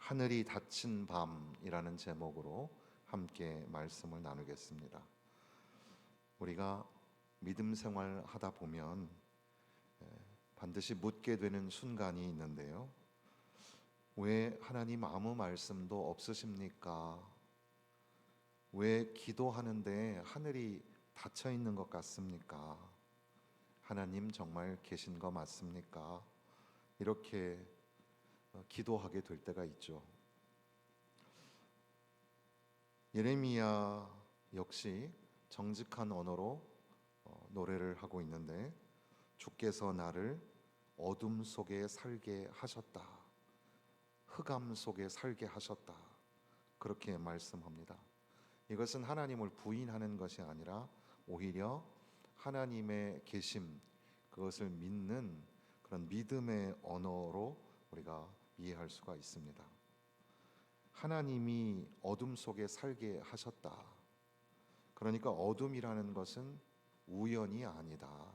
하늘이 닫힌 밤이라는 제목으로 함께 말씀을 나누겠습니다. 우리가 믿음 생활 하다 보면 반드시 묻게 되는 순간이 있는데요. 왜 하나님 아무 말씀도 없으십니까? 왜 기도하는데 하늘이 닫혀 있는 것 같습니까? 하나님 정말 계신 거 맞습니까? 이렇게 기도하게 될 때가 있죠. 예레미야 역시 정직한 언어로 노래를 하고 있는데, 주께서 나를 어둠 속에 살게 하셨다, 흑암 속에 살게 하셨다, 그렇게 말씀합니다. 이것은 하나님을 부인하는 것이 아니라 오히려 하나님의 계심, 그것을 믿는 그런 믿음의 언어로 우리가 이해할 수가 있습니다. 하나님이 어둠 속에 살게 하셨다. 그러니까 어둠이라는 것은 우연이 아니다.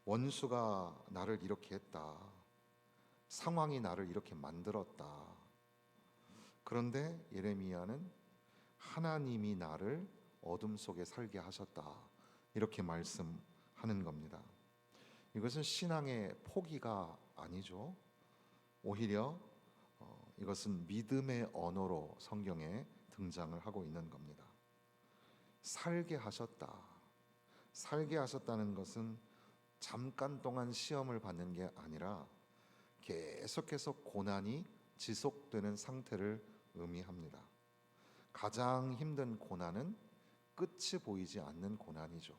원수가 나를 이렇게 했다. 상황이 나를 이렇게 만들었다. 그런데 예레미야는 하나님이 나를 어둠 속에 살게 하셨다, 이렇게 말씀하는 겁니다. 이것은 신앙의 포기가 아니죠. 오히려 이것은 믿음의 언어로 성경에 등장을 하고 있는 겁니다. 살게 하셨다. 살게 하셨다는 것은 잠깐 동안 시험을 받는 게 아니라 계속해서 고난이 지속되는 상태를 의미합니다. 가장 힘든 고난은 끝이 보이지 않는 고난이죠.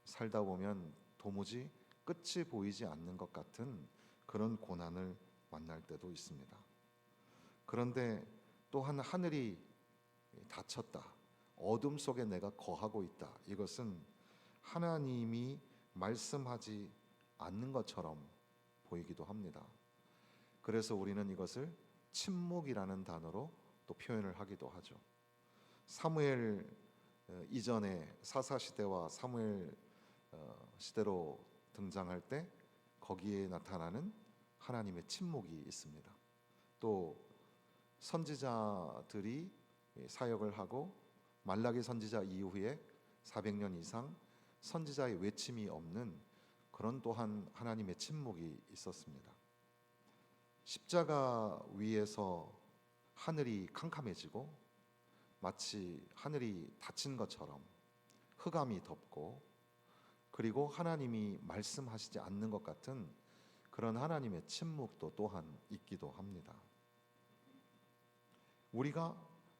살다 보면 도무지 끝이 보이지 않는 것 같은 그런 고난을 만날 때도 있습니다. 그런데 또한 하늘이 닫혔다, 어둠 속에 내가 거하고 있다, 이것은 하나님이 말씀하지 않는 것처럼 보이기도 합니다. 그래서 우리는 이것을 침묵이라는 단어로 또 표현을 하기도 하죠. 사무엘 이전에 사사시대와 사무엘 시대로 등장할 때 거기에 나타나는 하나님의 침묵이 있습니다. 또 선지자들이 사역을 하고 말라기 선지자 이후에 400년 이상 선지자의 외침이 없는 그런 또한 하나님의 침묵이 있었습니다. 십자가 위에서 하늘이 캄캄해지고 마치 하늘이 닫힌 것처럼 흑암이 덮고, 그리고 하나님이 말씀하시지 않는 것 같은 그런 하나님의 침묵도 또한 있기도 합니다. 우리가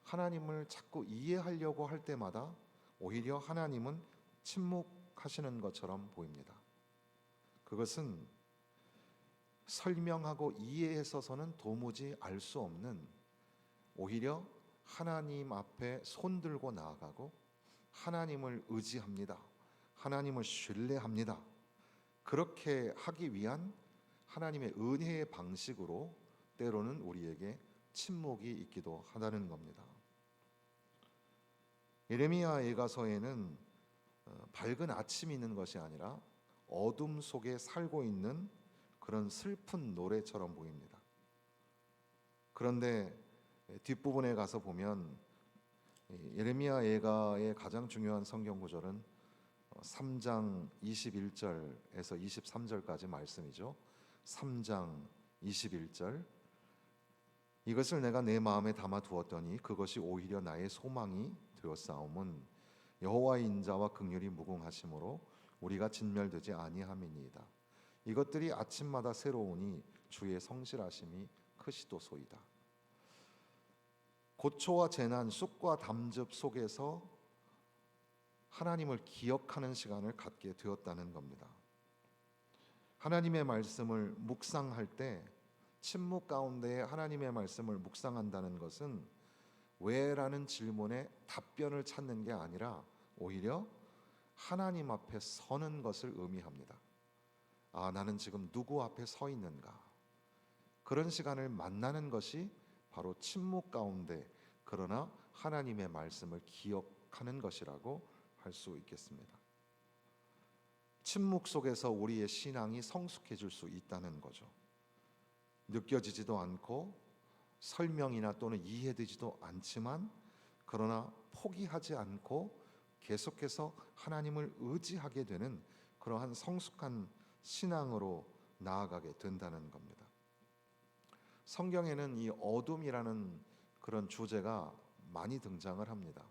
하나님을 자꾸 이해하려고 할 때마다 오히려 하나님은 침묵하시는 것처럼 보입니다. 그것은 설명하고 이해해서는 도무지 알 수 없는, 오히려 하나님 앞에 손들고 나아가고 하나님을 의지합니다, 하나님을 신뢰합니다, 그렇게 하기 위한 하나님의 은혜의 방식으로 때로는 우리에게 침묵이 있기도 하다는 겁니다. 예레미야 예가서에는 밝은 아침이 있는 것이 아니라 어둠 속에 살고 있는 그런 슬픈 노래처럼 보입니다. 그런데 뒷부분에 가서 보면 예레미야 예가의 가장 중요한 성경 구절은 3장 21절에서 23절까지 말씀이죠. 3장 21절, 이것을 내가 내 마음에 담아 두었더니 그것이 오히려 나의 소망이 되었사옴은 여호와의 인자와 긍휼이 무궁하심으로 우리가 진멸되지 아니함이니이다. 이것들이 아침마다 새로우니 주의 성실하심이 크시도소이다. 고초와 재난, 쑥과 담즙 속에서 하나님을 기억하는 시간을 갖게 되었다는 겁니다. 하나님의 말씀을 묵상할 때 침묵 가운데 하나님의 말씀을 묵상한다는 것은 왜라는 질문에 답변을 찾는 게 아니라 오히려 하나님 앞에 서는 것을 의미합니다. 아, 나는 지금 누구 앞에 서 있는가? 그런 시간을 만나는 것이 바로 침묵 가운데 그러나 하나님의 말씀을 기억하는 것이라고 할 수 있겠습니다. 침묵 속에서 우리의 신앙이 성숙해질 수 있다는 거죠. 느껴지지도 않고 설명이나 또는 이해되지도 않지만 그러나 포기하지 않고 계속해서 하나님을 의지하게 되는 그러한 성숙한 신앙으로 나아가게 된다는 겁니다. 성경에는 이 어둠이라는 그런 주제가 많이 등장을 합니다.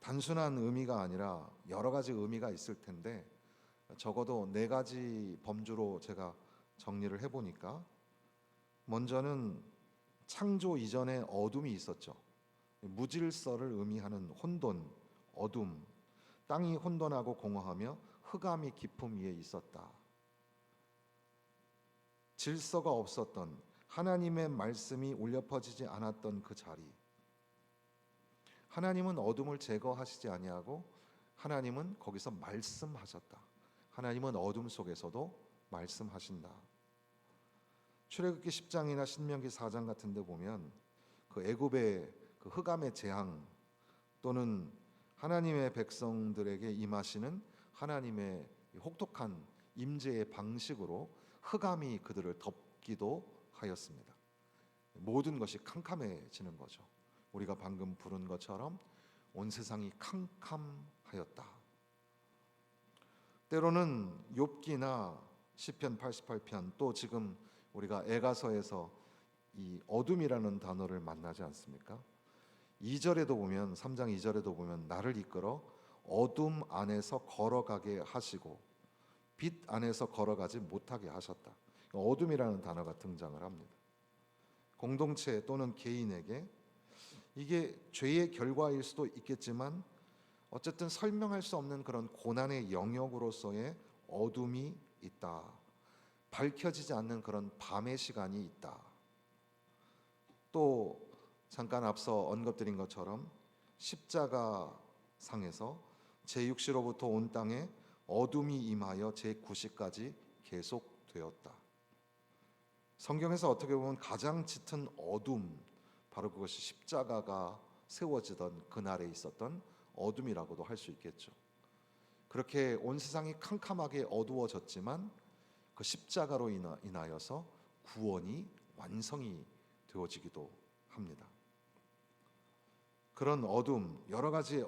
단순한 의미가 아니라 여러 가지 의미가 있을 텐데 적어도 네 가지 범주로 제가 정리를 해보니까, 먼저는 창조 이전에 어둠이 있었죠. 무질서를 의미하는 혼돈, 어둠, 땅이 혼돈하고 공허하며 흑암이 깊음 위에 있었다. 질서가 없었던, 하나님의 말씀이 울려 퍼지지 않았던 그 자리, 하나님은 어둠을 제거하시지 아니하고 하나님은 거기서 말씀하셨다. 하나님은 어둠 속에서도 말씀하신다. 출애굽기 10장이나 신명기 4장 같은 데 보면 그 애굽의 그 흑암의 재앙, 또는 하나님의 백성들에게 임하시는 하나님의 혹독한 임재의 방식으로 흑암이 그들을 덮기도 하였습니다. 모든 것이 캄캄해지는 거죠. 우리가 방금 부른 것처럼 온 세상이 캄캄하였다. 때로는 욥기나 시편 88편, 또 지금 우리가 에가서에서 이 어둠이라는 단어를 만나지 않습니까? 2절에도 보면, 3장 2절에도 보면 나를 이끌어 어둠 안에서 걸어가게 하시고 빛 안에서 걸어가지 못하게 하셨다. 어둠이라는 단어가 등장을 합니다. 공동체 또는 개인에게 이게 죄의 결과일 수도 있겠지만 어쨌든 설명할 수 없는 그런 고난의 영역으로서의 어둠이 있다. 밝혀지지 않는 그런 밤의 시간이 있다. 또 잠깐 앞서 언급드린 것처럼 십자가 상에서 제6시로부터 온 땅에 어둠이 임하여 제9시까지 계속되었다. 성경에서 어떻게 보면 가장 짙은 어둠, 바로 그것이 십자가가 세워지던 그날에 있었던 어둠이라고도 할 수 있겠죠. 그렇게 온 세상이 캄캄하게 어두워졌지만 그 십자가로 인하여서 구원이 완성이 되어지기도 합니다. 그런 어둠, 여러 가지의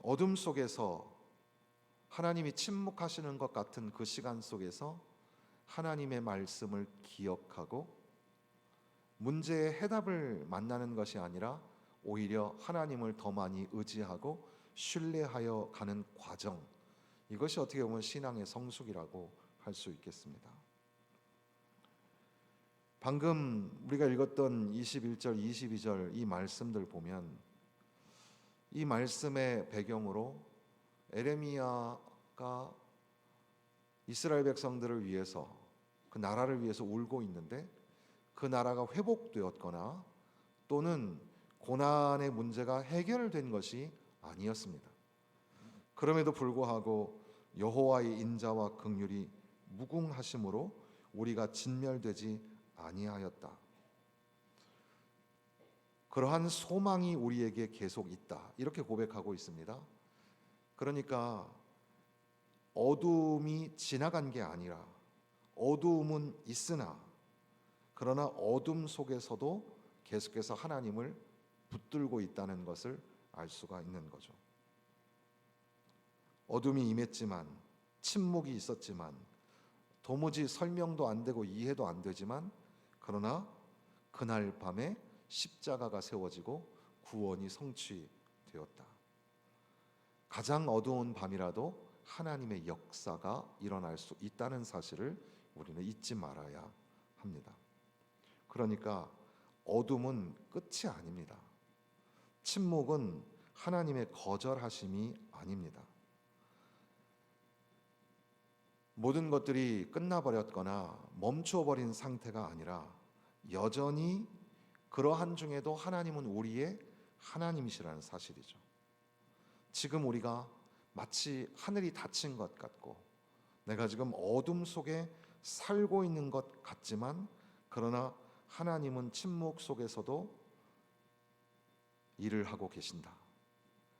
어둠 속에서 하나님이 침묵하시는 것 같은 그 시간 속에서 하나님의 말씀을 기억하고 문제의 해답을 만나는 것이 아니라 오히려 하나님을 더 많이 의지하고 신뢰하여 가는 과정, 이것이 어떻게 보면 신앙의 성숙이라고 할 수 있겠습니다. 방금 우리가 읽었던 21절, 22절 이 말씀들 보면 이 말씀의 배경으로 에레미야가 이스라엘 백성들을 위해서, 그 나라를 위해서 울고 있는데 그 나라가 회복되었거나 또는 고난의 문제가 해결된 것이 아니었습니다. 그럼에도 불구하고 여호와의 인자와 긍휼이 무궁하심으로 우리가 진멸되지 아니하였다. 그러한 소망이 우리에게 계속 있다. 이렇게 고백하고 있습니다. 그러니까 어둠이 지나간 게 아니라 어두움은 있으나 그러나 어둠 속에서도 계속해서 하나님을 붙들고 있다는 것을 알 수가 있는 거죠. 어둠이 임했지만, 침묵이 있었지만, 도무지 설명도 안 되고 이해도 안 되지만, 그러나 그날 밤에 십자가가 세워지고 구원이 성취되었다. 가장 어두운 밤이라도 하나님의 역사가 일어날 수 있다는 사실을 우리는 잊지 말아야 합니다. 그러니까 어둠은 끝이 아닙니다. 침묵은 하나님의 거절하심이 아닙니다. 모든 것들이 끝나버렸거나 멈춰버린 상태가 아니라 여전히 그러한 중에도 하나님은 우리의 하나님이시라는 사실이죠. 지금 우리가 마치 하늘이 닫힌 것 같고 내가 지금 어둠 속에 살고 있는 것 같지만, 그러나 하나님은 침묵 속에서도 일을 하고 계신다.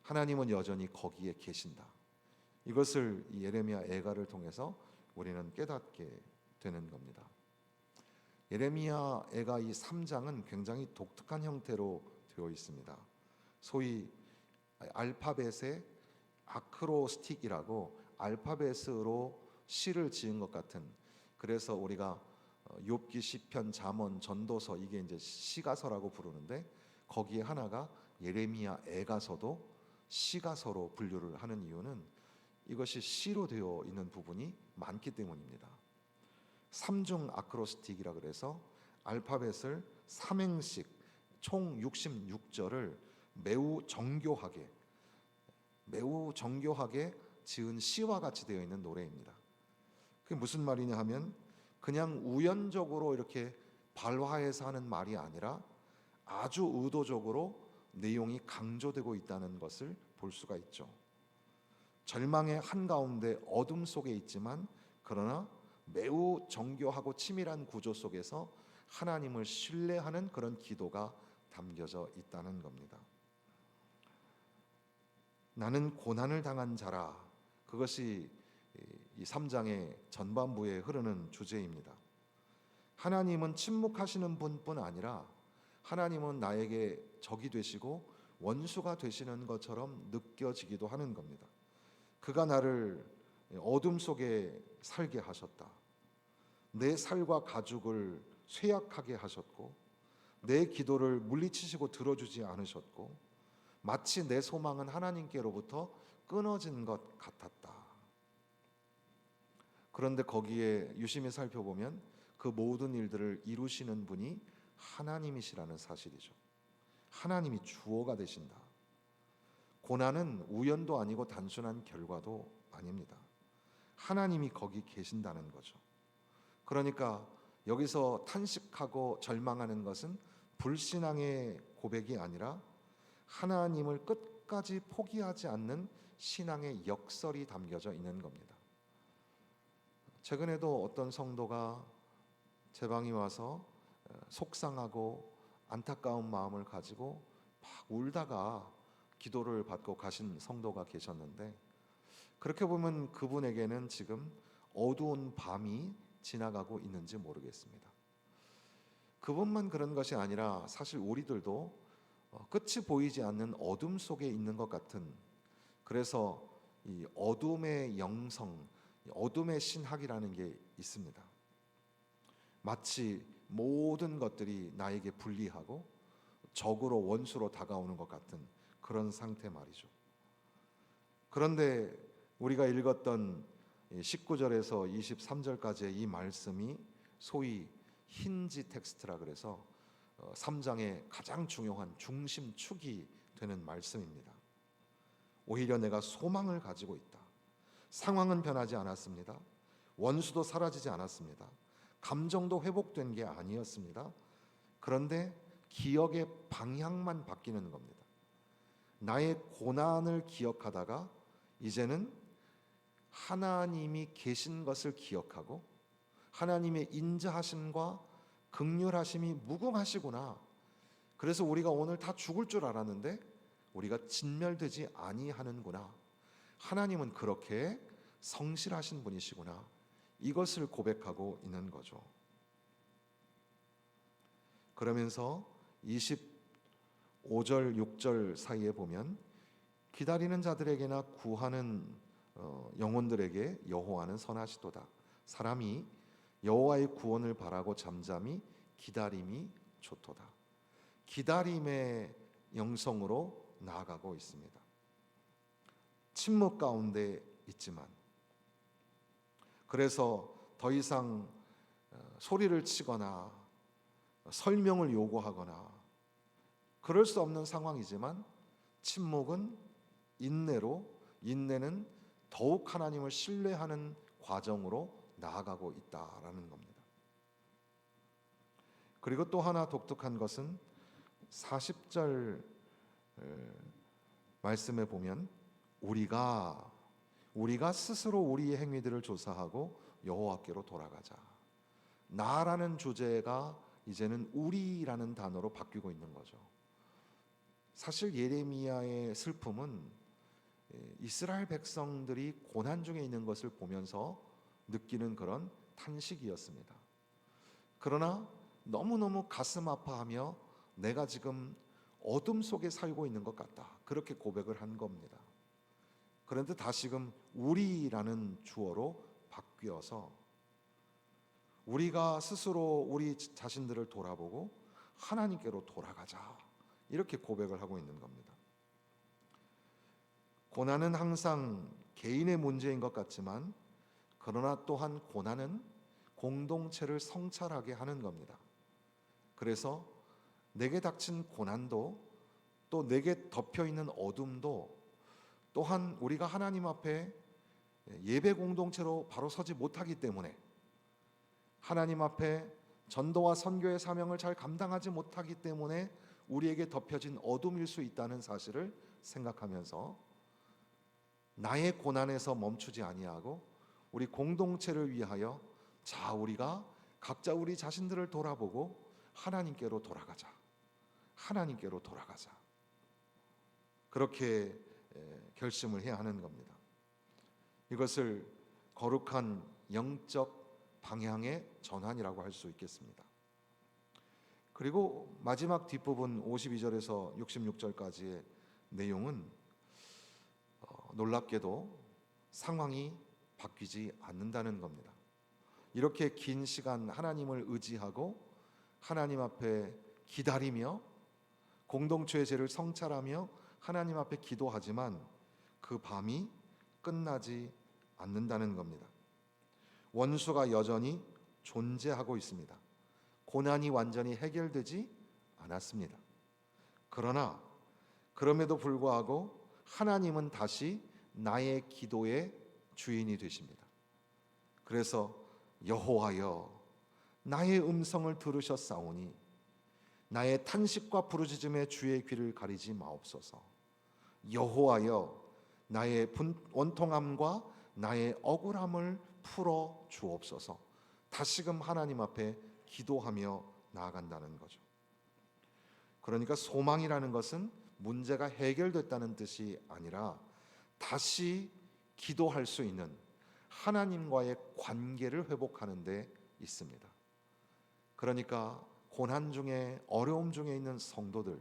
하나님은 여전히 거기에 계신다. 이것을 이 예레미야 애가를 통해서 우리는 깨닫게 되는 겁니다. 예레미야애가 이 3장은 굉장히 독특한 형태로 되어 있습니다. 소위 알파벳의 아크로스틱이라고 알파벳으로 시를 지은 것 같은, 그래서 우리가 욥기, 시편, 잠언, 전도서, 이게 이제 시가서라고 부르는데 거기에 하나가 예레미야 애가서도 시가서로 분류를 하는 이유는 이것이 시로 되어 있는 부분이 많기 때문입니다. 삼중 아크로스틱이라 그래서 알파벳을 3행씩 총 66절을 매우 정교하게 지은 시와 같이 되어 있는 노래입니다. 그게 무슨 말이냐 하면 그냥 우연적으로 이렇게 발화해서 하는 말이 아니라 아주 의도적으로 내용이 강조되고 있다는 것을 볼 수가 있죠. 절망의 한가운데 어둠 속에 있지만 그러나 매우 정교하고 치밀한 구조 속에서 하나님을 신뢰하는 그런 기도가 담겨져 있다는 겁니다. 나는 고난을 당한 자라, 그것이 이 3장의 전반부에 흐르는 주제입니다. 하나님은 침묵하시는 분뿐 아니라 하나님은 나에게 적이 되시고 원수가 되시는 것처럼 느껴지기도 하는 겁니다. 그가 나를 어둠 속에 살게 하셨다. 내 살과 가죽을 쇠약하게 하셨고 내 기도를 물리치시고 들어주지 않으셨고 마치 내 소망은 하나님께로부터 끊어진 것 같았다. 그런데 거기에 유심히 살펴보면 그 모든 일들을 이루시는 분이 하나님이시라는 사실이죠. 하나님이 주어가 되신다. 고난은 우연도 아니고 단순한 결과도 아닙니다. 하나님이 거기 계신다는 거죠. 그러니까 여기서 탄식하고 절망하는 것은 불신앙의 고백이 아니라 하나님을 끝까지 포기하지 않는 신앙의 역설이 담겨져 있는 겁니다. 최근에도 어떤 성도가 제 방에 와서 속상하고 안타까운 마음을 가지고 막 울다가 기도를 받고 가신 성도가 계셨는데, 그렇게 보면 그분에게는 지금 어두운 밤이 지나가고 있는지 모르겠습니다. 그분만 그런 것이 아니라 사실 우리들도 끝이 보이지 않는 어둠 속에 있는 것 같은, 그래서 이 어둠의 영성, 어둠의 신학이라는 게 있습니다. 마치 모든 것들이 나에게 불리하고 적으로 원수로 다가오는 것 같은 그런 상태 말이죠. 그런데 우리가 읽었던 19절에서 23절까지의 이 말씀이 소위 힌지 텍스트라 그래서 3장의 가장 중요한 중심축이 되는 말씀입니다. 오히려 내가 소망을 가지고 있다. 상황은 변하지 않았습니다. 원수도 사라지지 않았습니다. 감정도 회복된 게 아니었습니다. 그런데 기억의 방향만 바뀌는 겁니다. 나의 고난을 기억하다가 이제는 하나님이 계신 것을 기억하고 하나님의 인자하심과 긍휼하심이 무궁하시구나. 그래서 우리가 오늘 다 죽을 줄 알았는데 우리가 진멸되지 아니하는구나. 하나님은 그렇게 성실하신 분이시구나. 이것을 고백하고 있는 거죠. 그러면서 25절 6절 사이에 보면 기다리는 자들에게나 구하는 영혼들에게 여호와는 선하시도다. 사람이 여호와의 구원을 바라고 잠잠히 기다림이 좋도다. 기다림의 영성으로 나아가고 있습니다. 침묵 가운데 있지만, 그래서 더 이상 소리를 치거나 설명을 요구하거나 그럴 수 없는 상황이지만 침묵은 인내로, 인내는 더욱 하나님을 신뢰하는 과정으로 나아가고 있다라는 겁니다. 그리고 또 하나 독특한 것은 40절 말씀에 보면 우리가 스스로 우리의 행위들을 조사하고 여호와께로 돌아가자. 나라는 주제가 이제는 우리라는 단어로 바뀌고 있는 거죠. 사실 예레미야의 슬픔은 이스라엘 백성들이 고난 중에 있는 것을 보면서 느끼는 그런 탄식이었습니다. 그러나 너무너무 가슴 아파하며 내가 지금 어둠 속에 살고 있는 것 같다. 그렇게 고백을 한 겁니다. 그런데 다시금 우리라는 주어로 바뀌어서 우리가 스스로 우리 자신들을 돌아보고 하나님께로 돌아가자. 이렇게 고백을 하고 있는 겁니다. 고난은 항상 개인의 문제인 것 같지만 그러나 또한 고난은 공동체를 성찰하게 하는 겁니다. 그래서 내게 닥친 고난도 또 내게 덮여 있는 어둠도 또한 우리가 하나님 앞에 예배 공동체로 바로 서지 못하기 때문에 하나님 앞에 전도와 선교의 사명을 잘 감당하지 못하기 때문에 우리에게 덮여진 어둠일 수 있다는 사실을 생각하면서 나의 고난에서 멈추지 아니하고 우리 공동체를 위하여 자 우리가 각자 우리 자신들을 돌아보고 하나님께로 돌아가자. 하나님께로 돌아가자. 그렇게 결심을 해야 하는 겁니다. 이것을 거룩한 영적 방향의 전환이라고 할 수 있겠습니다. 그리고 마지막 뒷부분 52절에서 66절까지의 내용은 놀랍게도 상황이 바뀌지 않는다는 겁니다. 이렇게 긴 시간 하나님을 의지하고 하나님 앞에 기다리며 공동체의 죄를 성찰하며 하나님 앞에 기도하지만 그 밤이 끝나지 않는다는 겁니다. 원수가 여전히 존재하고 있습니다. 고난이 완전히 해결되지 않았습니다. 그러나 그럼에도 불구하고 하나님은 다시 나의 기도의 주인이 되십니다. 그래서 여호와여 나의 음성을 들으셨사오니 나의 탄식과 부르짖음에 주의 귀를 가리지 마옵소서. 여호와여 나의 원통함과 나의 억울함을 풀어 주옵소서. 다시금 하나님 앞에 기도하며 나아간다는 거죠. 그러니까 소망이라는 것은 문제가 해결됐다는 뜻이 아니라 다시 기도할 수 있는 하나님과의 관계를 회복하는 데 있습니다. 그러니까 고난 중에 어려움 중에 있는 성도들,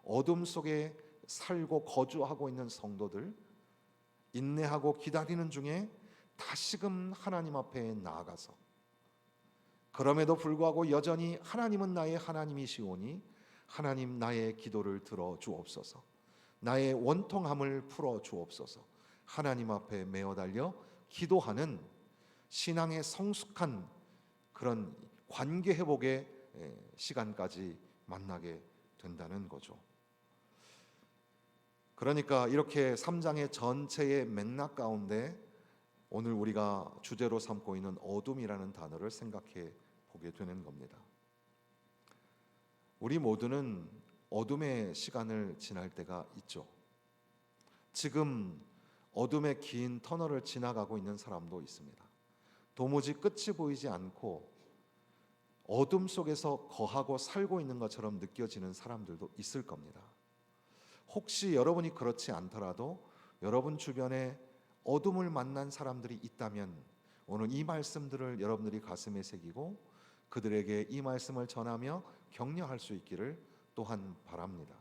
어둠 속에 살고 거주하고 있는 성도들, 인내하고 기다리는 중에 다시금 하나님 앞에 나아가서 그럼에도 불구하고 여전히 하나님은 나의 하나님이시오니 하나님 나의 기도를 들어 주옵소서. 나의 원통함을 풀어 주옵소서. 하나님 앞에 메어 달려 기도하는 신앙의 성숙한 그런 관계 회복의 시간까지 만나게 된다는 거죠. 그러니까 이렇게 3장의 전체의 맥락 가운데 오늘 우리가 주제로 삼고 있는 어둠이라는 단어를 생각해 보게 되는 겁니다. 우리 모두는 어둠의 시간을 지날 때가 있죠. 지금 어둠의 긴 터널을 지나가고 있는 사람도 있습니다. 도무지 끝이 보이지 않고 어둠 속에서 거하고 살고 있는 것처럼 느껴지는 사람들도 있을 겁니다. 혹시 여러분이 그렇지 않더라도 여러분 주변에 어둠을 만난 사람들이 있다면 오늘 이 말씀들을 여러분들이 가슴에 새기고 그들에게 이 말씀을 전하며 격려할 수 있기를 또한 바랍니다.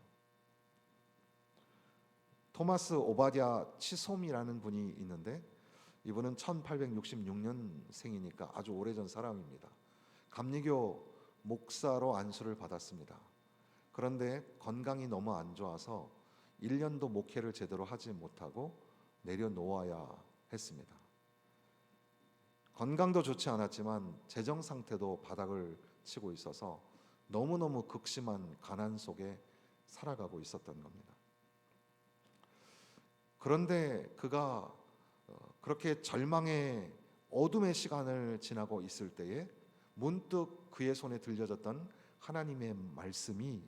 토마스 오바댜 치솜이라는 분이 있는데 이분은 1866년 생이니까 아주 오래전 사람입니다. 감리교 목사로 안수를 받았습니다. 그런데 건강이 너무 안 좋아서 1년도 목회를 제대로 하지 못하고 내려놓아야 했습니다. 건강도 좋지 않았지만 재정 상태도 바닥을 치고 있어서 너무너무 극심한 가난 속에 살아가고 있었던 겁니다. 그런데 그가 그렇게 절망의 어둠의 시간을 지나고 있을 때에 문득 그의 손에 들려졌던 하나님의 말씀이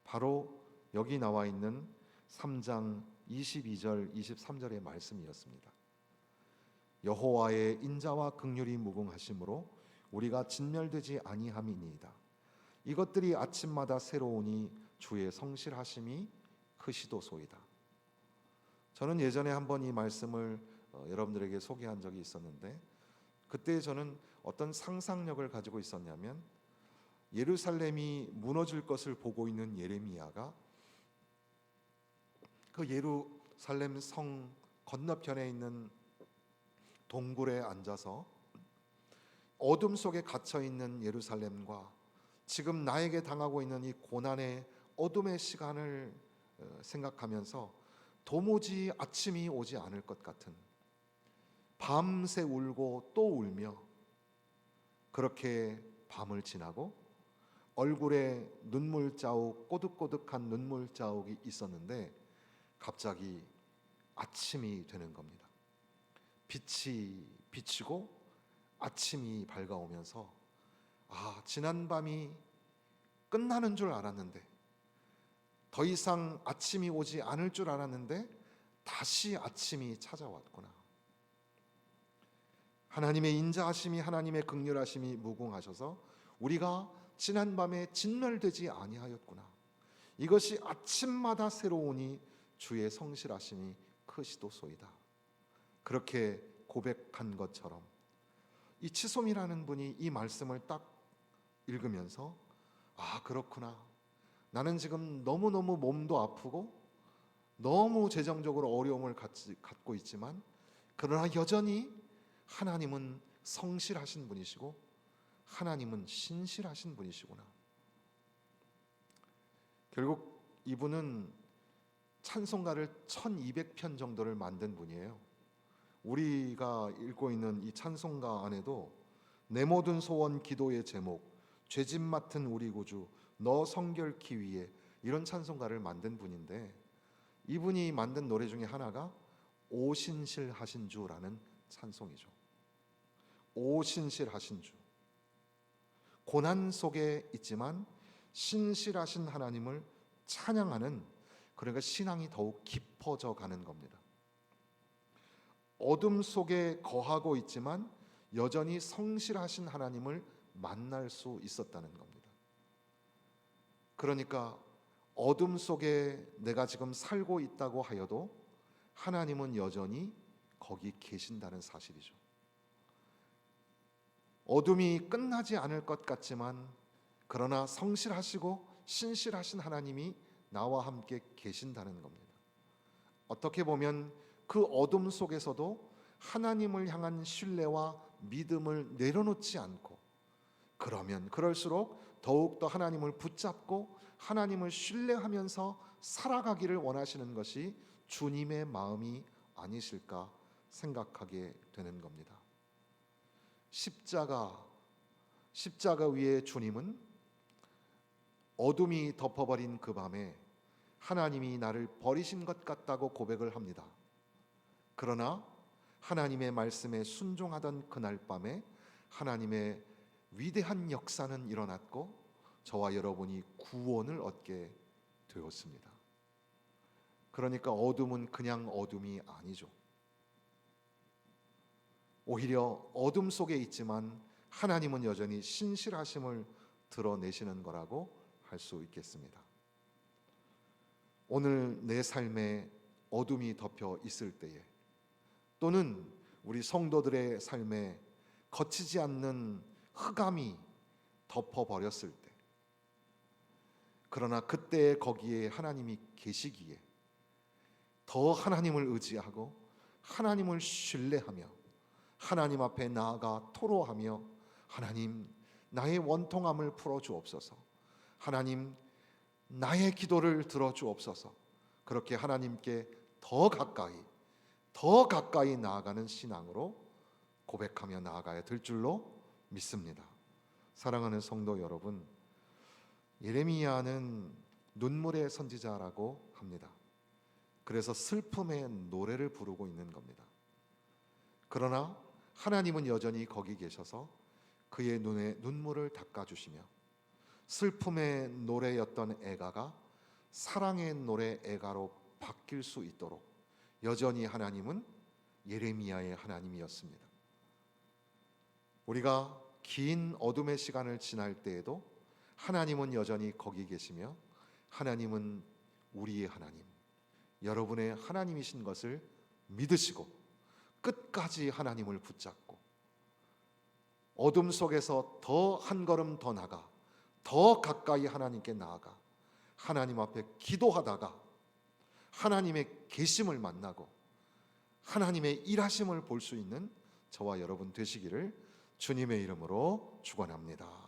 바로 여기 나와 있는 3장 22절 23절의 말씀이었습니다. 여호와의 인자와 긍휼이 무궁하심으로 우리가 진멸되지 아니함이니이다. 이것들이 아침마다 새로우니 주의 성실하심이 크시도소이다. 저는 예전에 한번 이 말씀을 여러분들에게 소개한 적이 있었는데 그때 저는 어떤 상상력을 가지고 있었냐면 예루살렘이 무너질 것을 보고 있는 예레미야가 그 예루살렘 성 건너편에 있는 동굴에 앉아서 어둠 속에 갇혀 있는 예루살렘과 지금 나에게 당하고 있는 이 고난의 어둠의 시간을 생각하면서 도무지 아침이 오지 않을 것 같은, 밤새 울고 또 울며 그렇게 밤을 지나고 얼굴에 눈물 자국, 꼬득꼬득한 눈물 자국이 있었는데 갑자기 아침이 되는 겁니다. 빛이 비치고 아침이 밝아오면서 지난 밤이 끝나는 줄 알았는데, 더 이상 아침이 오지 않을 줄 알았는데 다시 아침이 찾아왔구나. 하나님의 인자하심이, 하나님의 긍휼하심이 무궁하셔서 우리가 지난밤에 진멸되지 아니하였구나. 이것이 아침마다 새로우니 주의 성실하심이 크시도소이다. 그렇게 고백한 것처럼 이 치솜이라는 분이 이 말씀을 딱 읽으면서 그렇구나. 나는 지금 너무너무 몸도 아프고 너무 재정적으로 어려움을 갖고 있지만 그러나 여전히 하나님은 성실하신 분이시고 하나님은 신실하신 분이시구나. 결국 이분은 찬송가를 1200편 정도를 만든 분이에요. 우리가 읽고 있는 이 찬송가 안에도 내 모든 소원 기도의 제목, 죄짐 맡은 우리 구주 너 성결케 위해, 이런 찬송가를 만든 분인데 이분이 만든 노래 중에 하나가 오신실하신 주라는 찬송이죠. 오신실하신 주, 고난 속에 있지만 신실하신 하나님을 찬양하는, 그러니까 신앙이 더욱 깊어져 가는 겁니다. 어둠 속에 거하고 있지만 여전히 성실하신 하나님을 만날 수 있었다는 겁니다. 그러니까 어둠 속에 내가 지금 살고 있다고 하여도 하나님은 여전히 거기 계신다는 사실이죠. 어둠이 끝나지 않을 것 같지만 그러나 성실하시고 신실하신 하나님이 나와 함께 계신다는 겁니다. 어떻게 보면 그 어둠 속에서도 하나님을 향한 신뢰와 믿음을 내려놓지 않고, 그러면 그럴수록 더욱더 하나님을 붙잡고 하나님을 신뢰하면서 살아가기를 원하시는 것이 주님의 마음이 아니실까 생각하게 되는 겁니다. 십자가 위에 주님은 어둠이 덮어버린 그 밤에 하나님이 나를 버리신 것 같다고 고백을 합니다. 그러나 하나님의 말씀에 순종하던 그날 밤에 하나님의 위대한 역사는 일어났고 저와 여러분이 구원을 얻게 되었습니다. 그러니까 어둠은 그냥 어둠이 아니죠. 오히려 어둠 속에 있지만 하나님은 여전히 신실하심을 드러내시는 거라고 할 수 있겠습니다. 오늘 내 삶에 어둠이 덮여 있을 때에, 또는 우리 성도들의 삶에 거치지 않는 흑암이 덮어버렸을 때, 그러나 그때 거기에 하나님이 계시기에 더 하나님을 의지하고 하나님을 신뢰하며 하나님 앞에 나아가 토로하며, 하나님 나의 원통함을 풀어주옵소서, 하나님 나의 기도를 들어주옵소서, 그렇게 하나님께 더 가까이 나아가는 신앙으로 고백하며 나아가야 될 줄로 믿습니다. 사랑하는 성도 여러분, 예레미야는 눈물의 선지자라고 합니다. 그래서 슬픔의 노래를 부르고 있는 겁니다. 그러나 하나님은 여전히 거기 계셔서 그의 눈에 눈물을 닦아주시며 슬픔의 노래였던 애가가 사랑의 노래 애가로 바뀔 수 있도록 여전히 하나님은 예레미야의 하나님이었습니다. 우리가 긴 어둠의 시간을 지날 때에도 하나님은 여전히 거기 계시며 하나님은 우리의 하나님, 여러분의 하나님이신 것을 믿으시고 끝까지 하나님을 붙잡고 어둠 속에서 더 한 걸음 더 나가 더 가까이 하나님께 나아가 하나님 앞에 기도하다가 하나님의 계심을 만나고 하나님의 일하심을 볼 수 있는 저와 여러분 되시기를 주님의 이름으로 축원합니다.